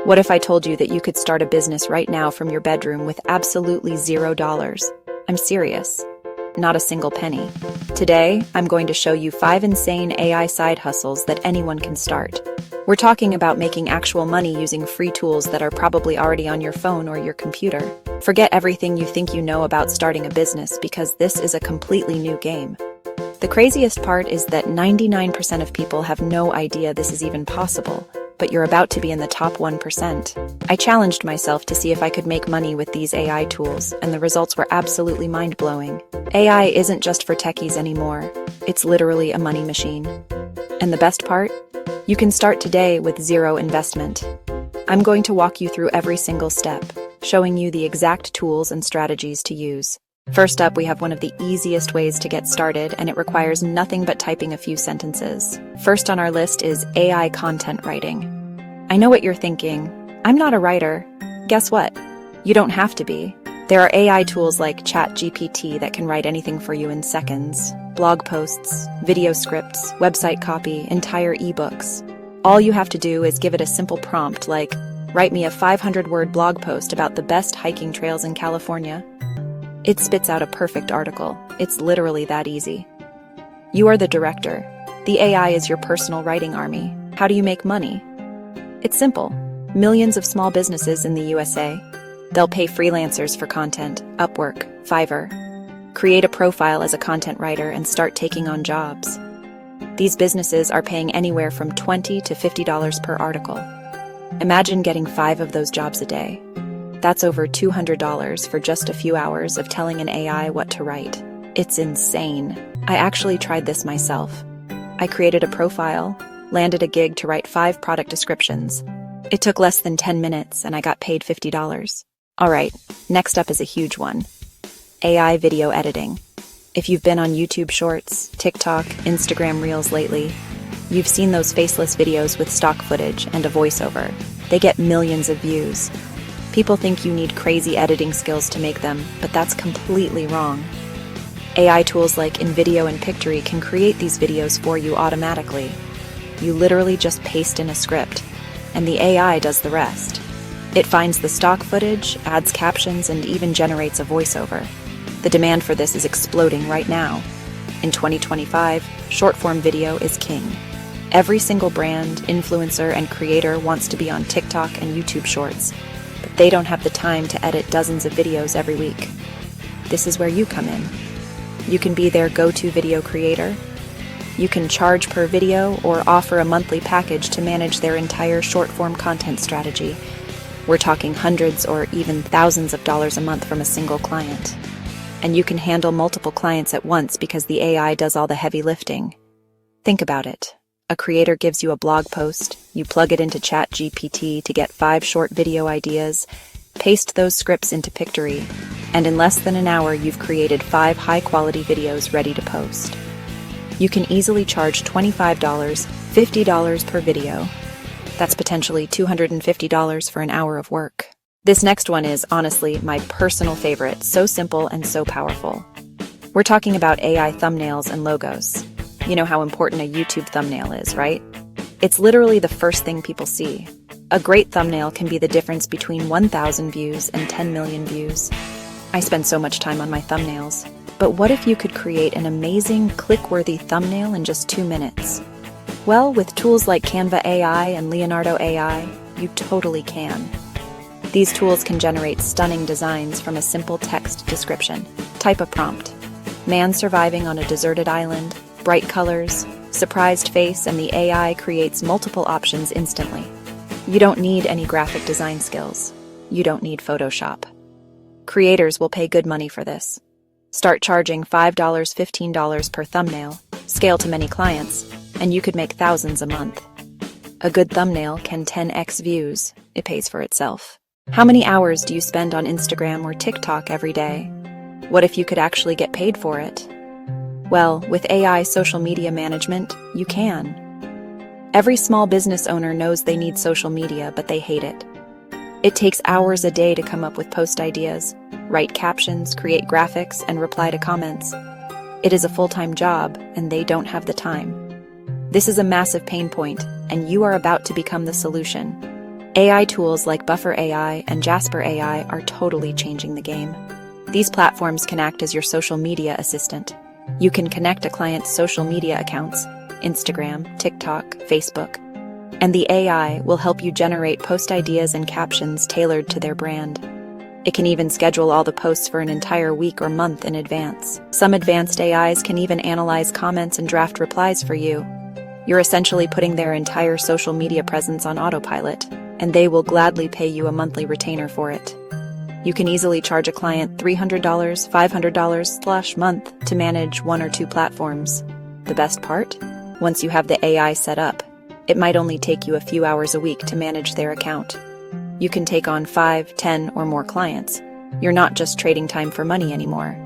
What if I told you that you could start a business right now from your bedroom with absolutely $0? I'm serious. Not a single penny. Today, I'm going to show you 5 insane AI side hustles that anyone can start. We're talking about making actual money using free tools that are probably already on your phone or your computer. Forget everything you think you know about starting a business because this is a completely new game. The craziest part is that 99% of people have no idea this is even possible, but you're about to be in the top 1%. I challenged myself to see if I could make money with these AI tools, and the results were absolutely mind-blowing. AI isn't just for techies anymore. It's literally a money machine. And the best part? You can start today with zero investment. I'm going to walk you through every single step, showing you the exact tools and strategies to use. First up, we have one of the easiest ways to get started, and it requires nothing but typing a few sentences. First on our list is AI content writing. I know what you're thinking. I'm not a writer. Guess what? You don't have to be. There are AI tools like ChatGPT that can write anything for you in seconds. Blog posts, video scripts, website copy, entire ebooks. All you have to do is give it a simple prompt like, write me a 500-word blog post about the best hiking trails in California. It spits out a perfect article. It's literally that easy. You are the director. The AI is your personal writing army. How do you make money? It's simple. Millions of small businesses in the USA. They'll pay freelancers for content, Upwork, Fiverr. Create a profile as a content writer and start taking on jobs. These businesses are paying anywhere from $20 to $50 per article. Imagine getting 5 of those jobs a day. That's over $200 for just a few hours of telling an AI what to write. It's insane. I actually tried this myself. I created a profile, landed a gig to write 5 product descriptions. It took less than 10 minutes and I got paid $50. All right, next up is a huge one. AI video editing. If you've been on YouTube Shorts, TikTok, Instagram Reels lately, you've seen those faceless videos with stock footage and a voiceover. They get millions of views. People think you need crazy editing skills to make them, but that's completely wrong. AI tools like InVideo and Pictory can create these videos for you automatically. You literally just paste in a script, and the AI does the rest. It finds the stock footage, adds captions, and even generates a voiceover. The demand for this is exploding right now. In 2025, short-form video is king. Every single brand, influencer, and creator wants to be on TikTok and YouTube Shorts, but they don't have the time to edit dozens of videos every week. This is where you come in. You can be their go-to video creator. You can charge per video or offer a monthly package to manage their entire short-form content strategy. We're talking hundreds or even thousands of dollars a month from a single client. And you can handle multiple clients at once because the AI does all the heavy lifting. Think about it. A creator gives you a blog post, you plug it into ChatGPT to get 5 short video ideas, paste those scripts into Pictory, and in less than an hour you've created 5 high-quality videos ready to post. You can easily charge $25, $50 per video. That's potentially $250 for an hour of work. This next one is, honestly, my personal favorite, so simple and so powerful. We're talking about AI thumbnails and logos. You know how important a YouTube thumbnail is, right? It's literally the first thing people see. A great thumbnail can be the difference between 1,000 views and 10 million views. I spend so much time on my thumbnails. But what if you could create an amazing, click-worthy thumbnail in just 2 minutes? Well, with tools like Canva AI and Leonardo AI, you totally can. These tools can generate stunning designs from a simple text description. Type a prompt. Man surviving on a deserted island, bright colors, surprised face, and the AI creates multiple options instantly. You don't need any graphic design skills. You don't need Photoshop. Creators will pay good money for this. Start charging $5, $15 per thumbnail, scale to many clients, and you could make thousands a month. A good thumbnail can 10x views. It pays for itself. How many hours do you spend on Instagram or TikTok every day? What if you could actually get paid for it? Well, with AI social media management, you can. Every small business owner knows they need social media, but they hate it. It takes hours a day to come up with post ideas, write captions, create graphics, and reply to comments. It is a full-time job, and they don't have the time. This is a massive pain point, and you are about to become the solution. AI tools like Buffer AI and Jasper AI are totally changing the game. These platforms can act as your social media assistant. You can connect a client's social media accounts, Instagram, TikTok, Facebook, and the AI will help you generate post ideas and captions tailored to their brand. It can even schedule all the posts for an entire week or month in advance. Some advanced AIs can even analyze comments and draft replies for you. You're essentially putting their entire social media presence on autopilot, and they will gladly pay you a monthly retainer for it. You can easily charge a client $300, $500/month to manage one or two platforms. The best part? Once you have the AI set up, it might only take you a few hours a week to manage their account. You can take on 5, 10, or more clients. You're not just trading time for money anymore.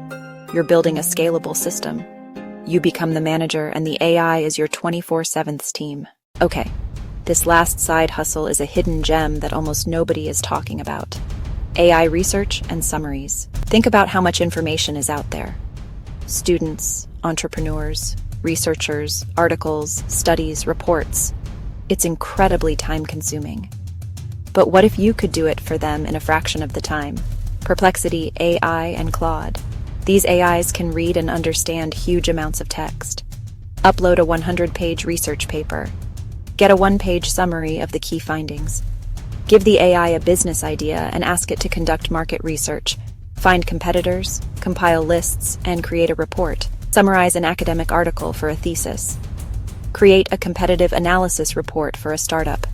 You're building a scalable system. You become the manager and the AI is your 24/7 team. Okay, this last side hustle is a hidden gem that almost nobody is talking about. AI research and summaries. Think about how much information is out there. Students, entrepreneurs, researchers, articles, studies, reports. It's incredibly time-consuming. But what if you could do it for them in a fraction of the time? Perplexity, AI, and Claude. These AIs can read and understand huge amounts of text. Upload a 100-page research paper. Get a 1-page summary of the key findings. Give the AI a business idea and ask it to conduct market research, find competitors, compile lists, and create a report. Summarize an academic article for a thesis. Create a competitive analysis report for a startup.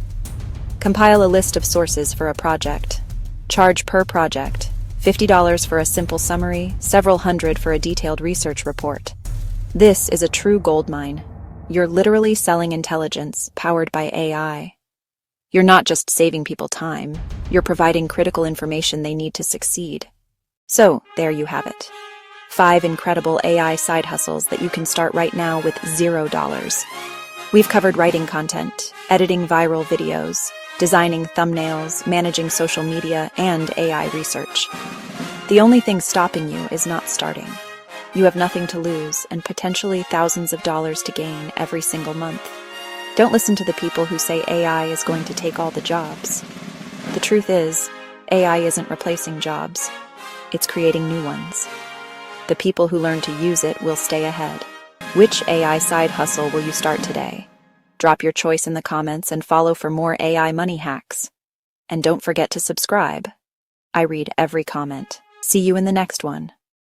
Compile a list of sources for a project. Charge per project, $50 for a simple summary, several hundred for a detailed research report. This is a true goldmine. You're literally selling intelligence powered by AI. You're not just saving people time, you're providing critical information they need to succeed. So, there you have it. 5 incredible AI side hustles that you can start right now with $0. We've covered writing content, editing viral videos, designing thumbnails, managing social media, and AI research. The only thing stopping you is not starting. You have nothing to lose and potentially thousands of dollars to gain every single month. Don't listen to the people who say AI is going to take all the jobs. The truth is, AI isn't replacing jobs. It's creating new ones. The people who learn to use it will stay ahead. Which AI side hustle will you start today? Drop your choice in the comments and follow for more AI money hacks. And don't forget to subscribe. I read every comment. See you in the next one.